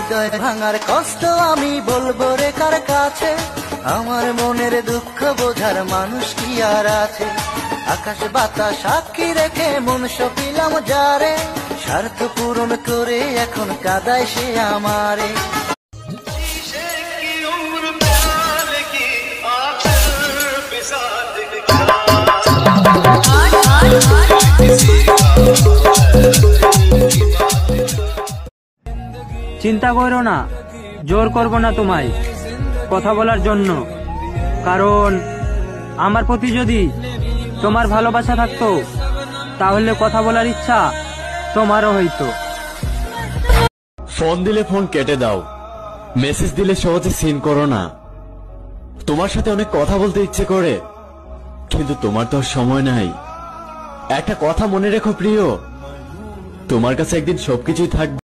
হৃদয় ভাঙার কষ্ট আমি বলবো রে কার কাছে? আমার মনের দুঃখ বোঝার মানুষ কি আর আছে? আকাশ বাতাস সাক্ষী রেখে মন সপিলাম যারে, স্বার্থ পূরণ করে এখন কাঁদায় সে আমারে। চিন্তা করো না, জোর করব না তোমায় কথা বলার জন্য, কারণ আমার প্রতি যদি তোমার ভালোবাসা থাকতো তাহলে কথা বলার ইচ্ছা তোমারও হইতো। ফোন দিলে ফোন কেটে দাও, মেসেজ দিলে সহজে সিন করো না। তোমার সাথে অনেক কথা বলতে ইচ্ছে করে, কিন্তু তোমার তো আর সময় নাই। একটা কথা মনে রেখো প্রিয়, তোমার কাছে একদিন সবকিছুই থাকবে।